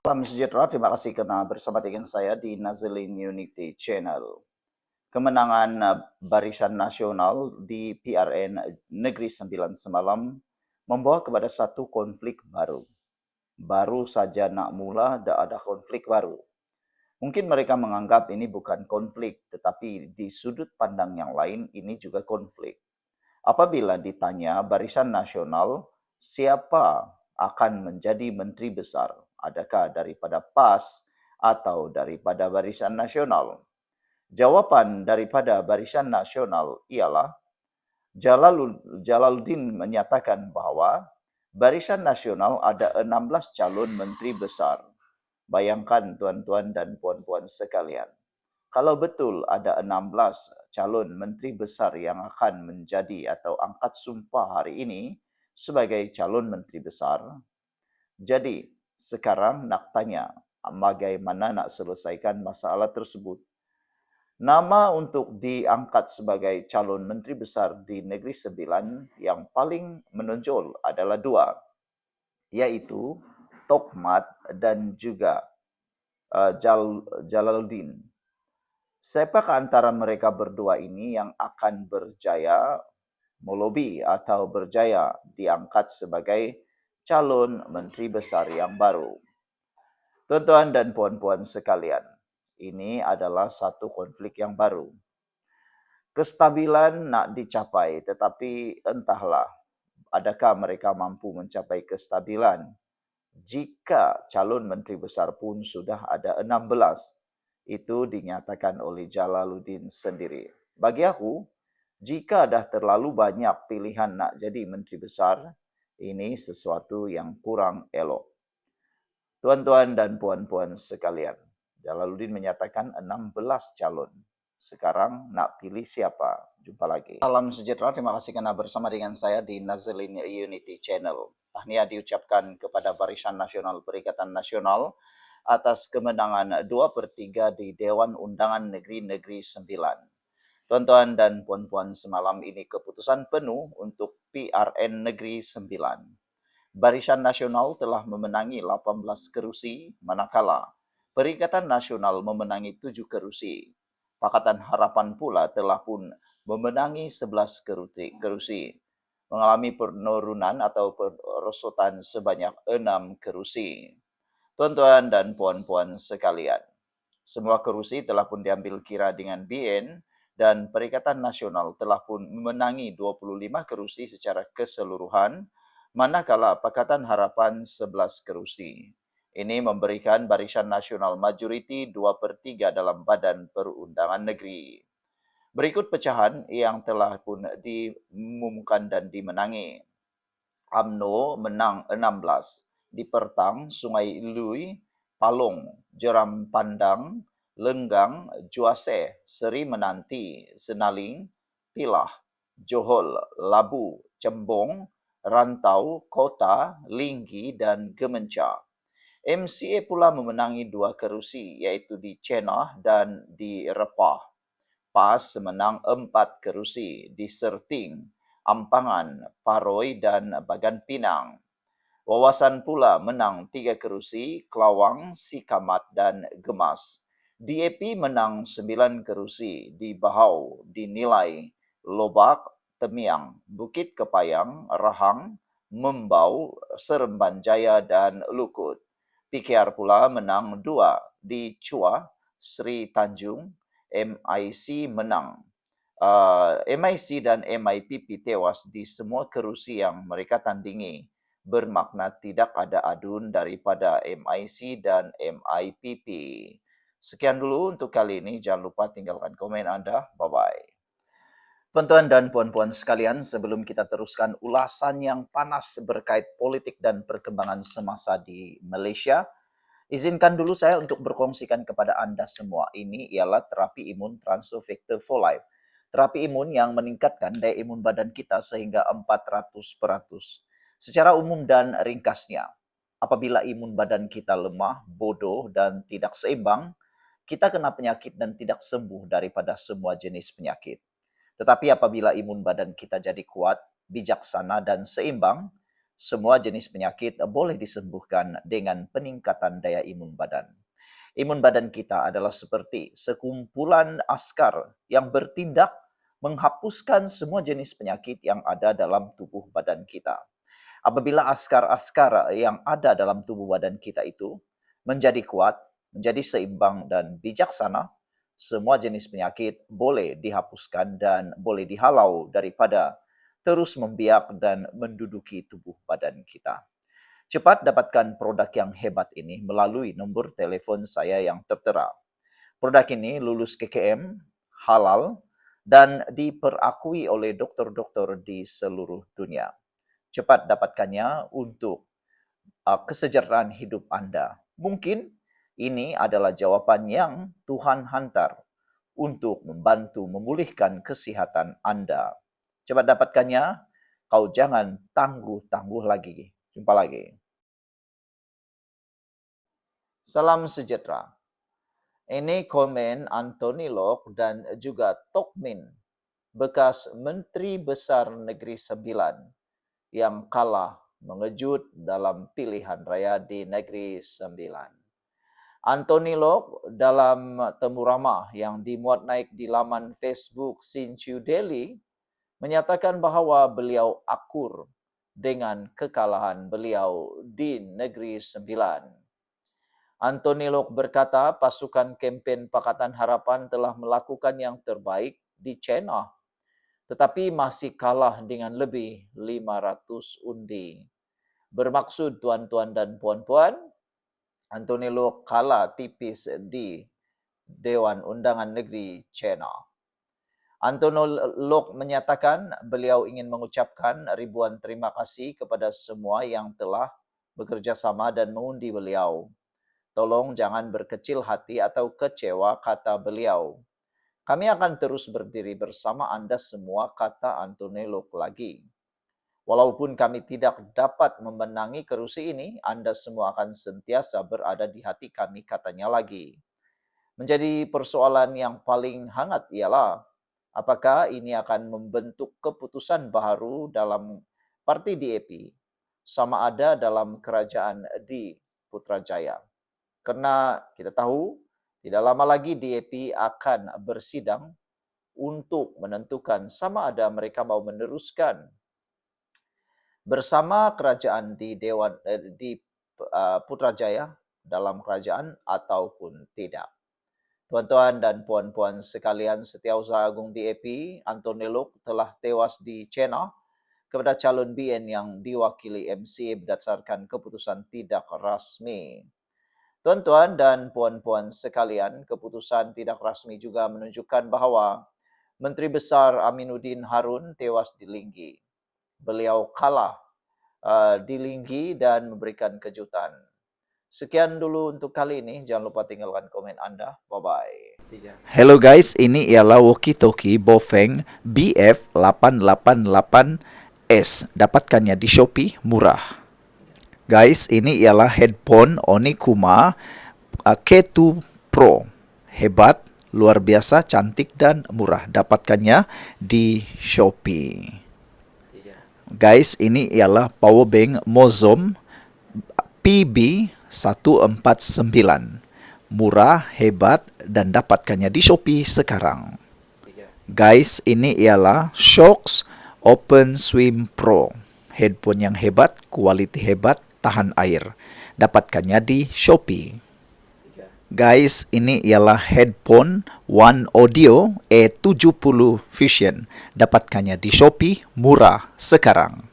Salam sejahtera, terima kasih kerana bersama dengan saya di Nazilin Unity Channel. Kemenangan Barisan Nasional di PRN Negeri Sembilan semalam membawa kepada satu konflik baru. Baru saja nak mula, dah ada konflik baru. Mungkin mereka menganggap ini bukan konflik, tetapi di sudut pandang yang lain ini juga konflik. Apabila ditanya Barisan Nasional, siapa akan menjadi Menteri Besar? Adakah daripada PAS atau daripada Barisan Nasional? Jawapan daripada Barisan Nasional ialah Jalaluddin menyatakan bahawa Barisan Nasional ada 16 calon Menteri Besar. Bayangkan tuan-tuan dan puan-puan sekalian. Kalau betul ada 16 calon menteri besar yang akan menjadi atau angkat sumpah hari ini sebagai calon menteri besar, jadi sekarang nak tanya bagaimana nak selesaikan masalah tersebut. Nama untuk diangkat sebagai calon menteri besar di Negeri Sembilan yang paling menonjol adalah dua, yaitu Tokmat dan juga Jalaluddin. Siapakah antara mereka berdua ini yang akan berjaya melobi atau berjaya diangkat sebagai calon menteri besar yang baru? Tuan-tuan dan puan-puan sekalian, ini adalah satu konflik yang baru. Kestabilan nak dicapai, tetapi entahlah adakah mereka mampu mencapai kestabilan jika calon menteri besar pun sudah ada 16. Itu dinyatakan oleh Jalaluddin sendiri. Bagi aku, jika dah terlalu banyak pilihan nak jadi menteri besar, ini sesuatu yang kurang elok. Tuan-tuan dan puan-puan sekalian, Jalaluddin menyatakan 16 calon. Sekarang nak pilih siapa? Jumpa lagi. Salam sejahtera, terima kasih kerana bersama dengan saya di Nazilin Unity Channel. Tahniah diucapkan kepada Barisan Nasional Perikatan Nasional atas kemenangan 2/3 di Dewan Undangan Negeri-Negeri Sembilan. Tuan-tuan dan puan-puan, semalam ini keputusan penuh untuk PRN Negeri Sembilan. Barisan Nasional telah memenangi 18 kerusi, manakala Perikatan Nasional memenangi 7 kerusi. Pakatan Harapan pula telah pun memenangi 11 kerusi, mengalami penurunan atau perosotan sebanyak 6 kerusi. Tuan-tuan dan puan-puan sekalian, semua kerusi telah pun diambil kira dengan BN dan Perikatan Nasional telah pun memenangi 25 kerusi secara keseluruhan, manakala Pakatan Harapan 11 kerusi. Ini memberikan Barisan Nasional majoriti 2/3 dalam Badan Perundangan Negeri. Berikut pecahan yang telah pun diumumkan dan dimenangi. UMNO menang 16. Di Pertang, Sungai Lui, Palong, Jeram Pandang, Lenggang, Juase, Seri Menanti, Senaling, Pilah, Johol, Labu, Cembong, Rantau, Kota, Linggi dan Gemenca. MCA pula memenangi 2 kerusi, iaitu di Cenah dan di Repah. PAS menang 4 kerusi di Serting, Ampangan, Paroi dan Bagan Pinang. Wawasan pula menang 3 kerusi, Kelawang, Sikamat dan Gemas. DAP menang 9 kerusi di Bahau, Dinilai, Lobak, Temiang, Bukit Kepayang, Rahang, Membau, Seremban Jaya dan Lukut. PKR pula menang 2 di Chua, Sri Tanjung. MIC menang. MIC dan MIPP tewas di semua kerusi yang mereka tandingi. Bermakna tidak ada adun daripada MIC dan MIPP. Sekian dulu untuk kali ini. Jangan lupa tinggalkan komen anda. Bye-bye. Tuan-tuan dan puan-puan sekalian, sebelum kita teruskan ulasan yang panas berkait politik dan perkembangan semasa di Malaysia, izinkan dulu saya untuk berkongsikan kepada anda semua. Ini ialah terapi imun Transfer Factor for Life. Terapi imun yang meningkatkan daya imun badan kita sehingga 400%. Secara umum dan ringkasnya, apabila imun badan kita lemah, bodoh dan tidak seimbang, kita kena penyakit dan tidak sembuh daripada semua jenis penyakit. Tetapi apabila imun badan kita jadi kuat, bijaksana dan seimbang, semua jenis penyakit boleh disembuhkan dengan peningkatan daya imun badan. Imun badan kita adalah seperti sekumpulan askar yang bertindak menghapuskan semua jenis penyakit yang ada dalam tubuh badan kita. Apabila askar-askar yang ada dalam tubuh badan kita itu menjadi kuat, menjadi seimbang dan bijaksana, semua jenis penyakit boleh dihapuskan dan boleh dihalau daripada terus membiak dan menduduki tubuh badan kita. Cepat dapatkan produk yang hebat ini melalui nombor telefon saya yang tertera. Produk ini lulus KKM, halal, dan diperakui oleh dokter-dokter di seluruh dunia. Cepat dapatkannya untuk kesejahteraan hidup Anda. Mungkin ini adalah jawapan yang Tuhan hantar untuk membantu memulihkan kesihatan Anda. Cepat dapatkannya, kau jangan tangguh-tangguh lagi. Jumpa lagi. Salam sejahtera. Ini komen Anthony Lok dan juga Tok Min, bekas Menteri Besar Negeri Sembilan yang kalah mengejut dalam pilihan raya di Negeri Sembilan. Anthony Lok dalam temu ramah yang dimuat naik di laman Facebook Sinchu Daily menyatakan bahawa beliau akur dengan kekalahan beliau di Negeri Sembilan. Anthony Lok berkata pasukan kempen Pakatan Harapan telah melakukan yang terbaik di China, tetapi masih kalah dengan lebih 500 undi. Bermaksud tuan-tuan dan puan-puan, Anthony Lok kalah tipis di Dewan Undangan Negeri China. Anthony Lok menyatakan beliau ingin mengucapkan ribuan terima kasih kepada semua yang telah bekerjasama dan mengundi beliau. Tolong jangan berkecil hati atau kecewa, kata beliau. Kami akan terus berdiri bersama Anda semua, kata Anthony Lok lagi. Walaupun kami tidak dapat memenangi kerusi ini, Anda semua akan sentiasa berada di hati kami, katanya lagi. Menjadi persoalan yang paling hangat ialah apakah ini akan membentuk keputusan baru dalam parti DAP sama ada dalam kerajaan di Putrajaya. Karena kita tahu tidak lama lagi DAP akan bersidang untuk menentukan sama ada mereka mau meneruskan bersama kerajaan di Putrajaya dalam kerajaan ataupun tidak. Tuan-tuan dan puan-puan sekalian, Setiausaha Agung DAP Anthony Lok telah tewas di China kepada calon BN yang diwakili MCA berdasarkan keputusan tidak rasmi. Tuan-tuan dan puan-puan sekalian, keputusan tidak rasmi juga menunjukkan bahawa Menteri Besar Aminuddin Harun tewas di Linggi. Beliau kalah di Linggi dan memberikan kejutan. Sekian dulu untuk kali ini. Jangan lupa tinggalkan komen Anda. Bye-bye. Hello guys, ini ialah walkie-talkie Bofeng BF888S. Dapatkannya di Shopee, murah. Guys, ini ialah headphone Onikuma K2 Pro. Hebat, luar biasa, cantik dan murah. Dapatkannya di Shopee. Guys, ini ialah power bank Mozom PB149. Murah, hebat dan dapatkannya di Shopee sekarang. Guys, ini ialah Shocks Open Swim Pro. Headphone yang hebat, kualiti hebat, tahan air. Dapatkannya di Shopee. Guys, ini ialah headphone One Audio E70 Fusion. Dapatkannya di Shopee, murah sekarang.